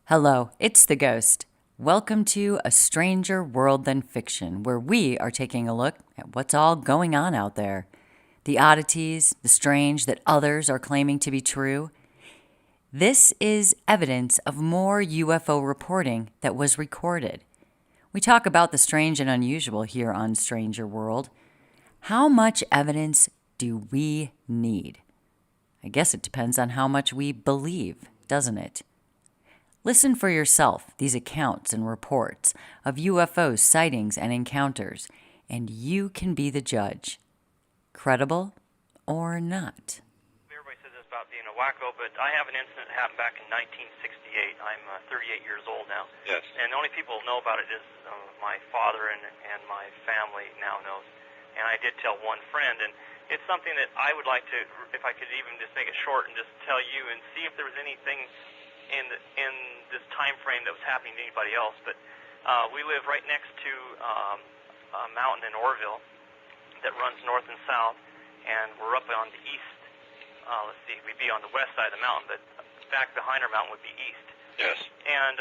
Hello, it's the Ghost. Welcome to A Stranger World Than Fiction, where we are taking a look at what's all going on out there. The oddities, the strange that others are claiming to be true. This is evidence of more UFO reporting that was recorded. We talk about the strange and unusual here on Stranger World. How much evidence do we need? I guess it depends on how much we believe, doesn't it? Listen for yourself these accounts and reports of UFO sightings and encounters, and you can be the judge. Credible or not? Everybody says this about being a wacko, but I have an incident that happened back in 1968. I'm 38 years old now. Yes. And the only people who know about it is my father and my family now knows. And I did tell one friend, and it's something that I would like to, if I could even just make it short and just tell you and see if there was anything in this time frame that was happening to anybody else. But we live right next to a mountain in Orville that runs north and south, and we're up on the east. Let's see, we'd be on the west side of the mountain, but back behind our mountain would be east. Yes. And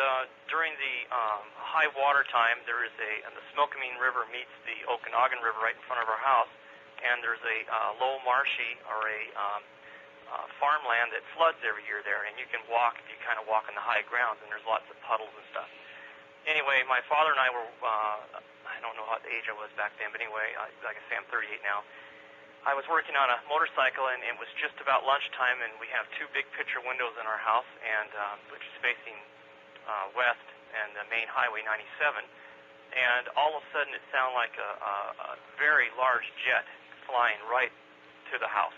during the high water time, there is the Smokameen River meets the Okanagan River right in front of our house, and there's a low marshy or a farmland that floods every year there, and you can walk if you kind of walk on the high grounds, and there's lots of puddles and stuff. Anyway, my father and I were, I don't know what age I was back then, but anyway, like I say, I'm 38 now. I was working on a motorcycle, and it was just about lunchtime, and we have two big picture windows in our house, and which is facing west and the main highway 97, and all of a sudden it sounded like a very large jet flying right to the house.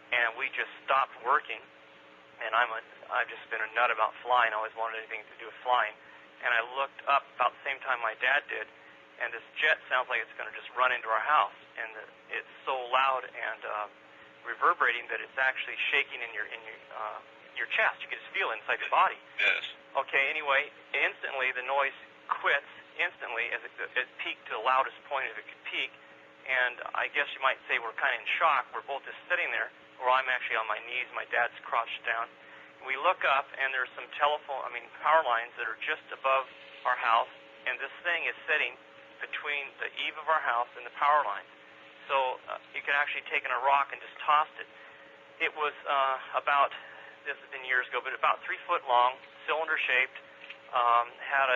And we just stopped working, and I've just been a nut about flying. I always wanted anything to do with flying. And I looked up about the same time my dad did, and this jet sounds like it's going to just run into our house. And it's so loud and reverberating that it's actually shaking in your chest. You can just feel it inside your body. Yes. Okay. Anyway, instantly the noise quits instantly as it peaked to the loudest point as it could peak. And I guess you might say we're kind of in shock. We're both just sitting there, or I'm actually on my knees. My dad's crouched down. We look up, and there's some power lines that are just above our house, and this thing is sitting between the eave of our house and the power lines. So you could actually taken a rock and just tossed it. It was this has been years ago, but about 3 foot long, cylinder shaped, had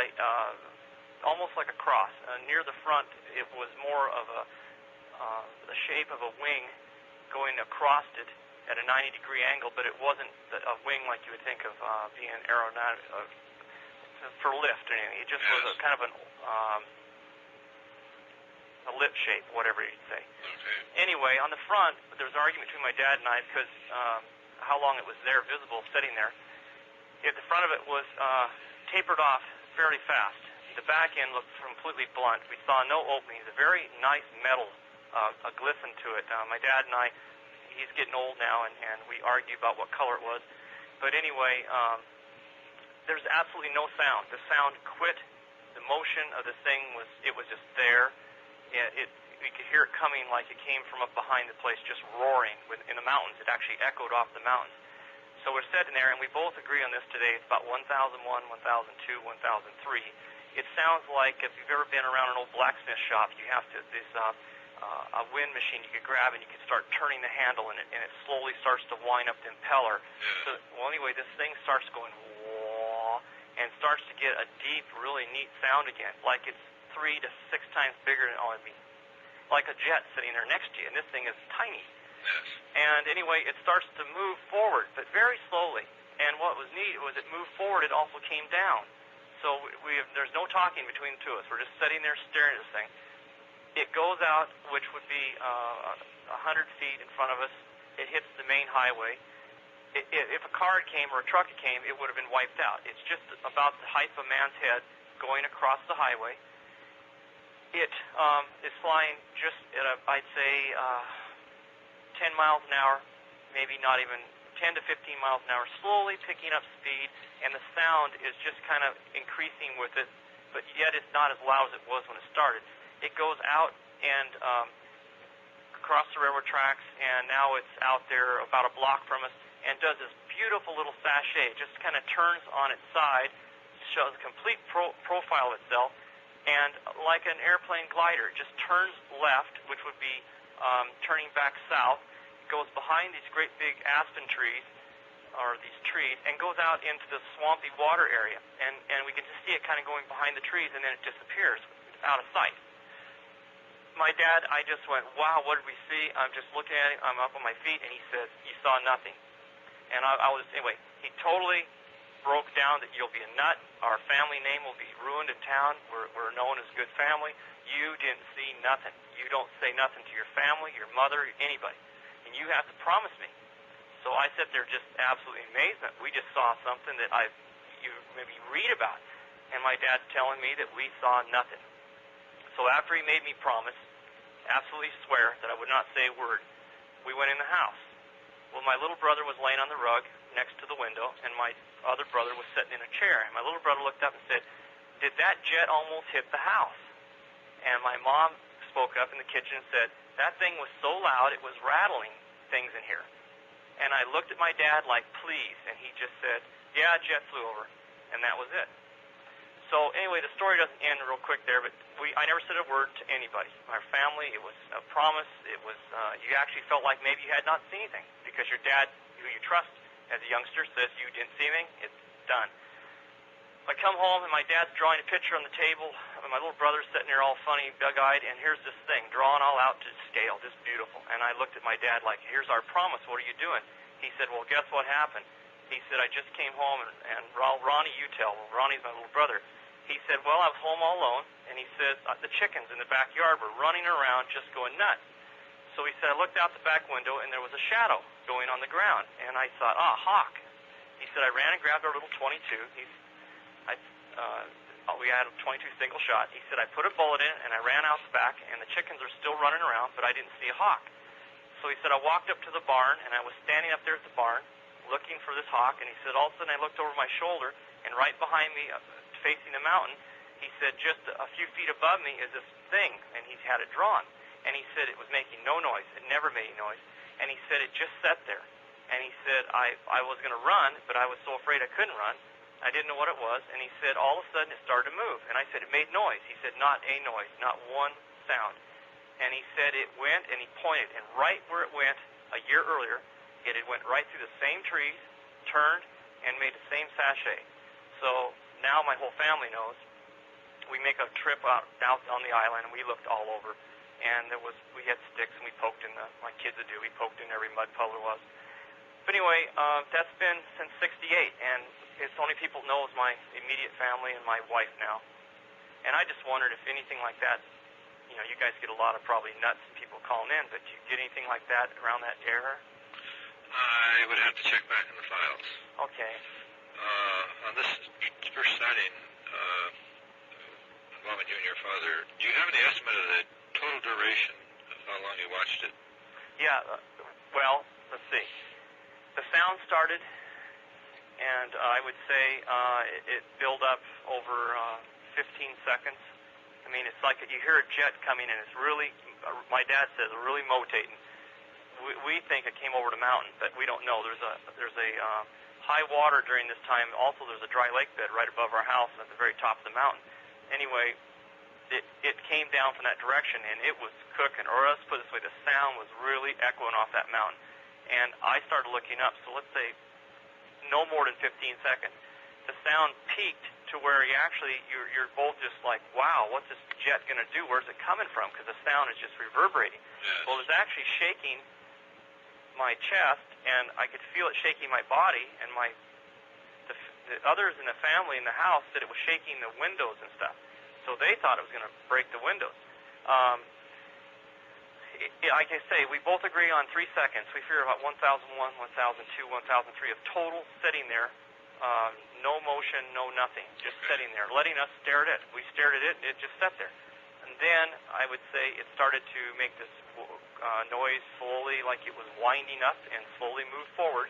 almost like a cross. Near the front, it was more of the shape of a wing going across it at a 90-degree angle, but it wasn't a wing like you would think of being aerodynamic for lift or anything. It just was a kind of a lip shape, whatever you'd say. Okay. Anyway, on the front, there was an argument between my dad and I because how long it was there, visible, sitting there. At the front of it was tapered off fairly fast. The back end looked completely blunt. We saw no openings, a very nice metal a glisten to it. My dad and I, he's getting old now, and we argue about what color it was. But anyway, there's absolutely no sound. The sound quit. The motion of the thing was just there. We could hear it coming like it came from up behind the place, just roaring in the mountains. It actually echoed off the mountains. So we're sitting there, and we both agree on this today. It's about 1001, 1002, 1003. It sounds like if you've ever been around an old blacksmith shop, you have a wind machine you could grab, and you could start turning the handle, and it slowly starts to wind up the impeller. So, well, anyway, this thing starts going whoa, and starts to get a deep, really neat sound again, like it's 3 to 6 times bigger than like a jet sitting there next to you, and this thing is tiny. Yes. And anyway, it starts to move forward, but very slowly. And what was neat was it moved forward, it also came down. So there's no talking between the two of us. We're just sitting there staring at this thing. It goes out, which would be 100 feet in front of us. It hits the main highway. If a car came or a truck came, it would have been wiped out. It's just about the height of a man's head going across the highway. It is flying just at I'd say 10 miles an hour, maybe not even 10 to 15 miles an hour, slowly picking up speed, and the sound is just kind of increasing with it, but yet it's not as loud as it was when it started. It goes out and across the railroad tracks, and now it's out there about a block from us, and does this beautiful little sachet. It just kind of turns on its side, shows a complete profile of itself, and like an airplane glider, it just turns left, which would be turning back south, goes behind these great big aspen trees, or these trees, and goes out into the swampy water area. And we can just see it kind of going behind the trees, and then it disappears out of sight. My dad, I just went, wow, what did we see? I'm just looking at him. I'm up on my feet, and he says, you saw nothing. And I was, anyway, he totally broke down that you'll be a nut. Our family name will be ruined in town. We're known as good family. You didn't see nothing. You don't say nothing to your family, your mother, anybody. And you have to promise me. So I sat there just absolutely amazement. We just saw something that you maybe read about. And my dad's telling me that we saw nothing. So after he made me promise, absolutely swear that I would not say a word, we went in the house. Well, my little brother was laying on the rug next to the window, and my other brother was sitting in a chair. And my little brother looked up and said, did that jet almost hit the house? And my mom spoke up in the kitchen and said, that thing was so loud it was rattling things in here. And I looked at my dad like, please, and he just said, yeah, a jet flew over, and that was it. So anyway, the story doesn't end real quick there, but I never said a word to anybody. Our family, it was a promise. It was, you actually felt like maybe you had not seen anything, because your dad, who you trust as a youngster, says you didn't see anything, it's done. I come home, and my dad's drawing a picture on the table, and my little brother's sitting there all funny, bug-eyed, and here's this thing, drawn all out to scale, just beautiful. And I looked at my dad like, here's our promise, what are you doing? He said, well, guess what happened? He said, I just came home, and Ronnie, you tell. Well, Ronnie's my little brother. He said, well, I was home all alone, and he said, the chickens in the backyard were running around just going nuts. So he said, I looked out the back window, and there was a shadow going on the ground, and I thought, hawk. He said, I ran and grabbed our little .22. We had a .22 single shot. He said, I put a bullet in, and I ran out the back, and the chickens are still running around, but I didn't see a hawk. So he said, I walked up to the barn, and I was standing up there at the barn looking for this hawk, and he said, all of a sudden I looked over my shoulder, and right behind me, facing the mountain, he said, just a few feet above me is this thing, and he had it drawn. And he said it was making no noise. It never made any noise. And he said it just sat there. And he said, I was going to run, but I was so afraid I couldn't run. I didn't know what it was. And he said, all of a sudden it started to move. And I said, it made noise. He said, not a noise, not one sound. And he said it went, and he pointed, and right where it went a year earlier, it had went right through the same trees, turned, and made the same sachet. So now my whole family knows. We make a trip out on the island, and we looked all over. And we had sticks, and we poked in my kids would do, we poked in every mud puddle there was. But anyway, that's been since '68, and it's only people know is my immediate family and my wife now. And I just wondered if anything like that, you guys get a lot of probably nuts people calling in, but do you get anything like that around that era? I would have to check back in the files. Okay. On this first sighting involving you and your father, do you have any estimate of the total duration of how long you watched it? Yeah, well, let's see. The sound started, and I would say it built up over 15 seconds. I mean, it's like you hear a jet coming in. It's really, my dad says, really motating. We think it came over the mountain, but we don't know. There's a high water during this time. Also, there's a dry lake bed right above our house at the very top of the mountain. Anyway, it came down from that direction, and it was cooking. Or let's put it this way, the sound was really echoing off that mountain. And I started looking up, so let's say no more than 15 seconds. The sound peaked to where you're both just like, wow, what's this jet going to do? Where's it coming from? Because the sound is just reverberating. Yes. Well, it was actually shaking my chest, and I could feel it shaking my body, and the others in the family in the house said it was shaking the windows and stuff. So they thought it was going to break the windows. Like I say, we both agree on 3 seconds. We figure about 1001, 1002, 1003 of total sitting there. No motion, no nothing, just sitting there, letting us stare at it. We stared at it, it just sat there. And then I would say it started to make this noise slowly, like it was winding up, and slowly moved forward.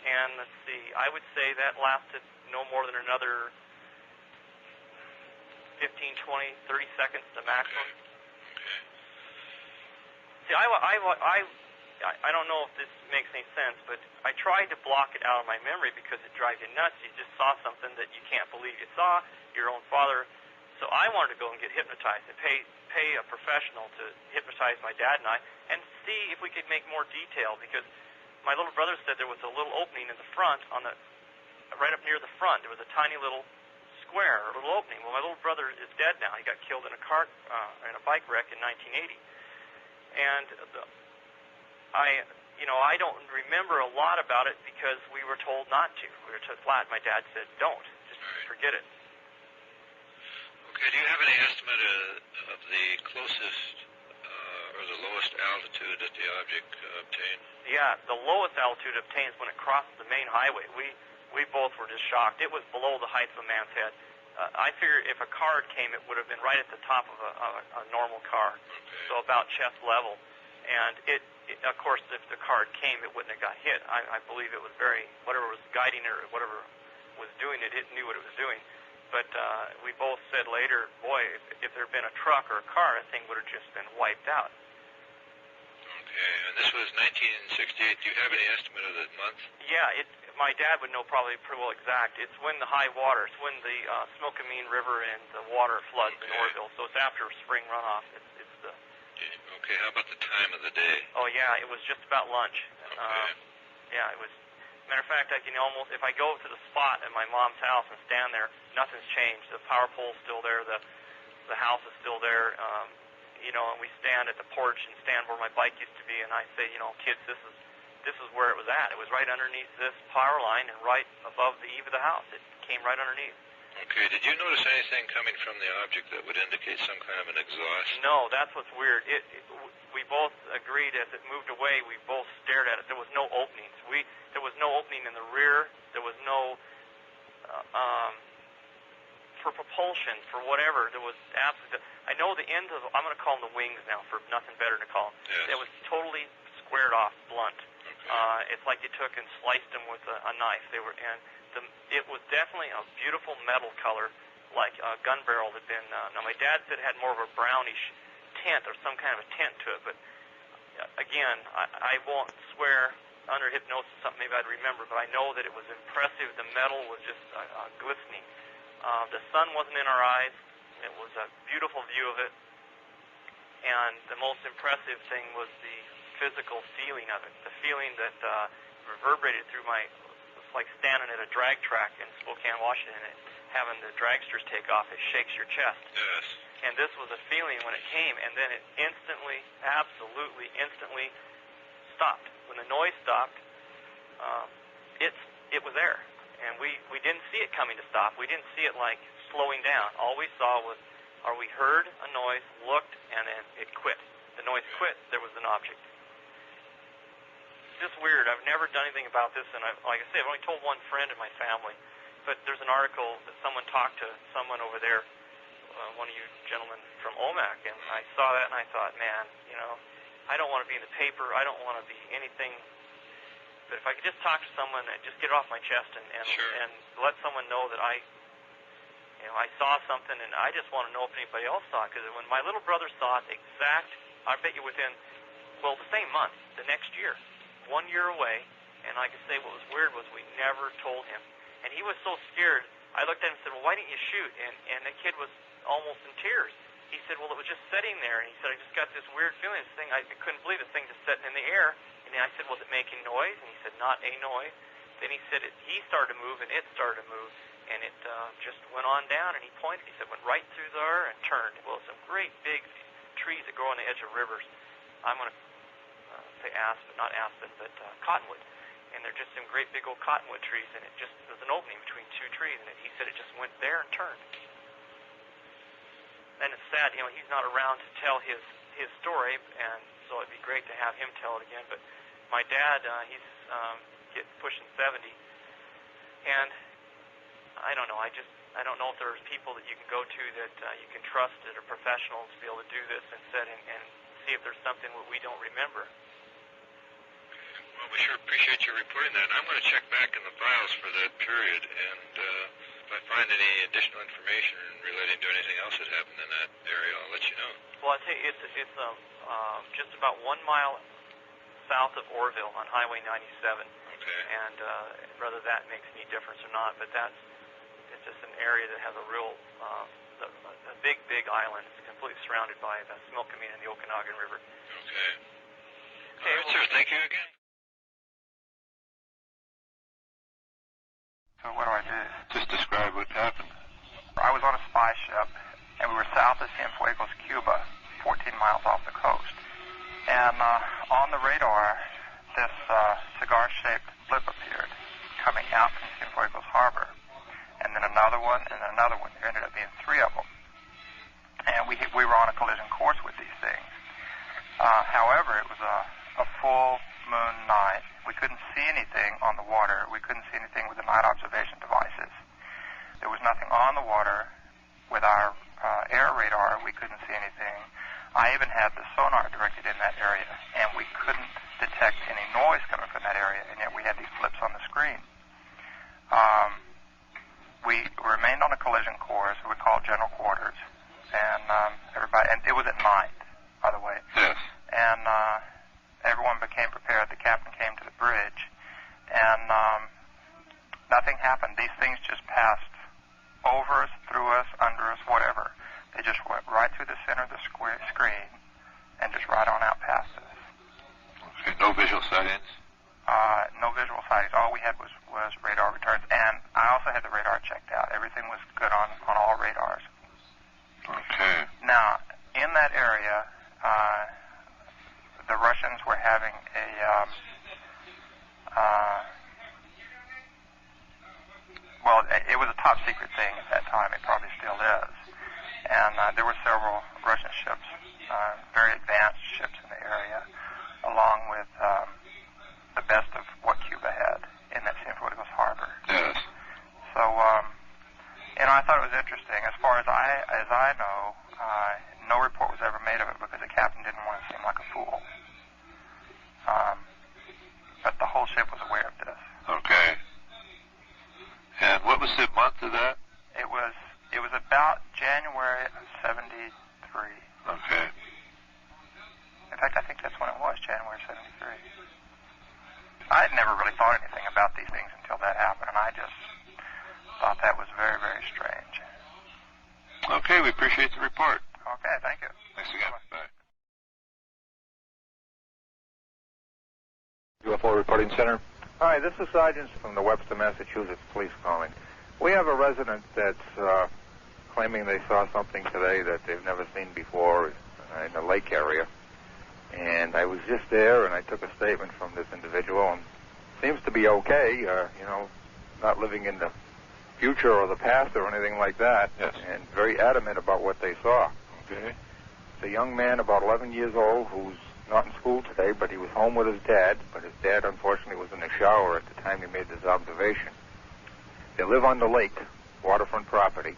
And let's see, I would say that lasted no more than another 15, 20, 30 seconds, the maximum. See, I I don't know if this makes any sense, but I tried to block it out of my memory because it drives you nuts. You just saw something that you can't believe you saw, your own father. So I wanted to go and get hypnotized and pay a professional to hypnotize my dad and I and see if we could make more detail, because my little brother said there was a little opening in the front, right up near the front. There was a tiny little square, or little opening. Well, my little brother is dead now. He got killed in a bike wreck in 1980. And I don't remember a lot about it because we were told not to. We were told flat. My dad said, "Don't. Just forget it." Okay. Do you have any estimate of the closest or the lowest altitude that the object obtained? Yeah, the lowest altitude obtained is when it crosses the main highway. We both were just shocked. It was below the height of a man's head. I figure if a car came, it would have been right at the top of a normal car, so about chest level. And of course, if the car came, it wouldn't have got hit. I believe it was whatever was guiding it or whatever was doing it, it knew what it was doing. But we both said later, boy, if there had been a truck or a car, that thing would have just been wiped out. Okay, and this was 1968. Do you have any estimate of the month? Yeah, my dad would know probably pretty well exact. It's when the high water, it's when the Smokameen River and the water floods in Orville. So it's after spring runoff. It's the. Okay, how about the time of the day? Oh yeah, it was just about lunch. Okay. Yeah, it was. Matter of fact, I can almost, if I go to the spot at my mom's house and stand there, nothing's changed. The power pole's still there. The house is still there. And we stand at the porch and stand where my bike used to be, and I say, kids, this is where it was at. It was right underneath this power line and right above the eave of the house. It came right underneath. Okay, did you notice anything coming from the object that would indicate some kind of an exhaust? No, that's what's weird. We both agreed as it moved away, we both stared at it. There was no openings. There was no opening in the rear. There was no, for propulsion, for whatever. There was absolutely, I know the ends of, I'm going to call them the wings now for nothing better to call them. Yes. It was totally squared off, blunt. Okay. It's like they took and sliced them with a knife. It was definitely a beautiful metal color, like a gun barrel had been. Now my dad said it had more of a brownish tint or some kind of a tint to it, but again, I won't swear under hypnosis something maybe I'd remember, but I know that it was impressive. The metal was just glistening. The sun wasn't in our eyes. It was a beautiful view of it, and the most impressive thing was the physical feeling of it, the feeling that reverberated through my. It's like standing at a drag track in Spokane, Washington, and having the dragsters take off. It shakes your chest. Yes. And this was a feeling when it came, and then it instantly, absolutely instantly stopped. When the noise stopped, it was there, and we didn't see it coming to stop. We didn't see it like slowing down. All we saw was, we heard a noise, looked, and then it quit. The noise quit. There was an object. Just weird. I've never done anything about this, and like I said, I've only told one friend in my family. But there's an article that someone talked to someone over there, one of you gentlemen from OMAC, and I saw that and I thought, man, I don't want to be in the paper. I don't want to be anything. But if I could just talk to someone and just get it off my chest and Sure. and let someone know that I saw something, and I just want to know if anybody else saw it. Because when my little brother saw it, I bet you within, the same month, the next year. 1 year away, and like I say, what was weird was we never told him. And he was so scared, I looked at him and said, well, why didn't you shoot? And the kid was almost in tears. He said, well, it was just sitting there, and he said, I just got this weird feeling, this thing, I couldn't believe the thing just sitting in the air. And then I said, was it making noise? And he said, not a noise. Then he said, he started to move, and it started to move, and it just went on down, and he pointed, he said, went right through there and turned. Well, some great big trees that grow on the edge of rivers. I'm going to say aspen, but cottonwood, and they're just some great big old cottonwood trees, and there's an opening between two trees, and he said it just went there and turned. And it's sad, he's not around to tell his story, and so it'd be great to have him tell it again. But my dad, he's pushing 70, and I don't know. I don't know if there's people that you can go to that you can trust that are professionals to be able to do this and sit and see if there's something that we don't remember. Well, we sure appreciate you reporting that. And I'm going to check back in the files for that period, and if I find any additional information relating to anything else that happened in that area, I'll let you know. Well, I tell you, it's just about 1 mile south of Orville on Highway 97. Okay. And whether that makes any difference or not, but it's just an area that has a real, a big island. It's completely surrounded by the Smilkameen and the Okanagan River. Okay. Okay, All right, sir. Thank you again. So what do I do? Just describe what happened. I was on a spy ship, and we were south of Cienfuegos, Cuba, 14 miles off the coast. And on the radar, this cigar-shaped blip appeared coming out from Cienfuegos Harbor. And then another one, and then another one. There ended up being 3 of them. And we were on a collision course with these things. However, it was a full moon night. We couldn't see anything on the water. We couldn't see anything with the night observation devices. There was nothing on the water. With our air radar, we couldn't see anything. I even had the sonar directed in that area, and we couldn't detect any noise coming from that area, and yet we had these blips on the screen. We remained on a collision course, we called general quarters, and and it was at night, by the way. Yes. And everyone became prepared. The captain came to the bridge, and nothing happened. These things just passed over us, through us, under us, whatever. They just went right through the center of the screen and just right on out past us. Okay. No visual sightings? No visual sightings. All we had was radar returns, and I also had the radar checked out. Everything was good on all radars. Okay. Now, in that area, the Russians were having it was a top secret thing at that time. It probably still is. And there were several Russian ships, very advanced ships in the area, along with the best of what Cuba had in that Cienfuegos Harbor. Yes. So, I thought it was interesting. As far as I know, no report was ever made of it because the captain didn't want to seem like a fool. But the whole ship was aware of this. Okay. And what was the month of that? It was about January of 73. Okay. In fact, I think that's when it was, January 73. I had never really thought anything about these things until that happened, and I just thought that was very, very strange. Okay, we appreciate the report. Okay, thank you. Thanks again. Bye. UFO Reporting Center. Hi, this is Sergeant from the Webster, Massachusetts Police calling. We have a resident that's claiming they saw something today that they've never seen before in the lake area. And I was just there, and I took a statement from this individual, and seems to be okay, not living in the future or the past or anything like that, yes. And very adamant about what they saw. Okay. It's a young man about 11 years old who's not in school today, but he was home with his dad, but his dad unfortunately was in the shower at the time he made this observation. They live on the lake, waterfront property.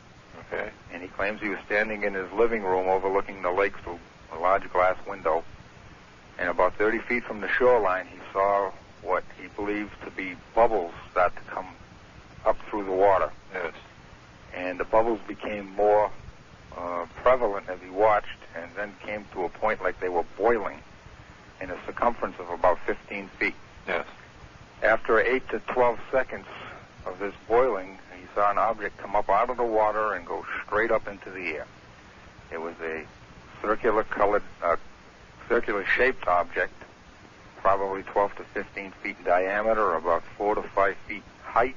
Okay. And he claims he was standing in his living room overlooking the lake through a large glass window. And about 30 feet from the shoreline, he saw what he believes to be bubbles start to come up through the water. Yes. And the bubbles became more prevalent as he watched, and then came to a point like they were boiling in a circumference of about 15 feet. Yes. After 8 to 12 seconds of this boiling, he saw an object come up out of the water and go straight up into the air. It was a circular-shaped object, probably 12 to 15 feet in diameter, about 4 to 5 feet height,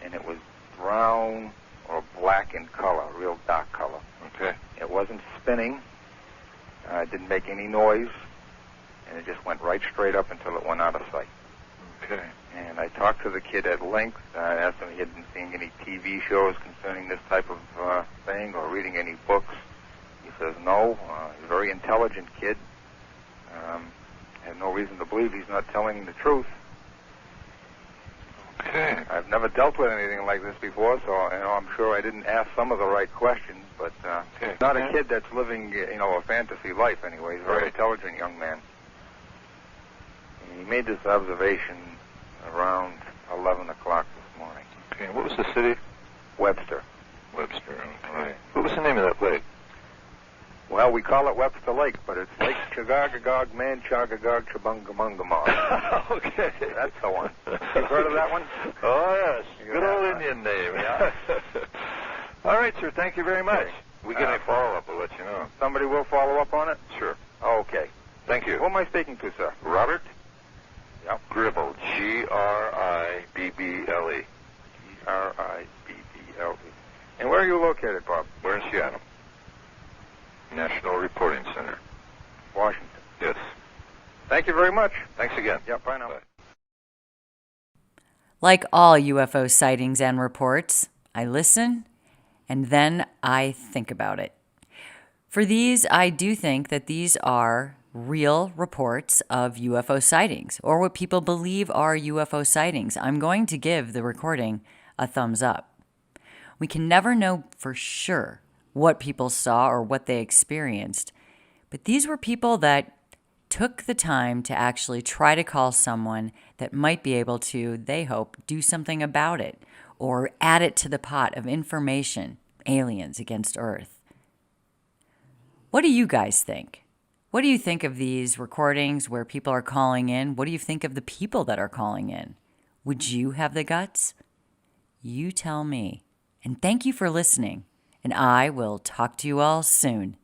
and it was brown or black in color, real dark color. Okay. It wasn't spinning. It didn't make any noise, and it just went right straight up until it went out of sight. Okay. And I talked to the kid at length. I asked him if he had been seeing any TV shows concerning this type of thing or reading any books. He says no. He's a very intelligent kid. I have no reason to believe he's not telling the truth. Okay. I've never dealt with anything like this before, so I'm sure I didn't ask some of the right questions. But okay. Not a kid that's living, a fantasy life anyway. He's a very intelligent young man. And he made this observation around 11 o'clock this morning. Okay. What was the city? Webster. Webster. Okay. What was the name of that lake? Well, we call it Webster Lake, but it's Lake Chagagagog man chagagog chabungamungamog. Okay. That's the one. You've heard of that one? Oh, yes. You Good have, old huh? Indian name. Yeah. All right, sir. Thank you very much. We get any follow-up, we'll let you know. Somebody will follow up on it? Sure. Okay. Thank you. Who am I speaking to, sir? Robert Yep. Gribble, Gribble. Gribble. And where are you located, Bob? We're in Seattle. National Reporting Center. Washington. Yes. Thank you very much. Thanks again. Yep, bye now. Bye. Like all UFO sightings and reports, I listen and then I think about it. For these, I do think that these are real reports of UFO sightings, or what people believe are UFO sightings. I'm going to give the recording a thumbs up. We can never know for sure what people saw or what they experienced, but these were people that took the time to actually try to call someone that might be able to, they hope, do something about it or add it to the pot of information, aliens against Earth. What do you guys think? What do you think of these recordings where people are calling in? What do you think of the people that are calling in? Would you have the guts? You tell me. And thank you for listening. And I will talk to you all soon.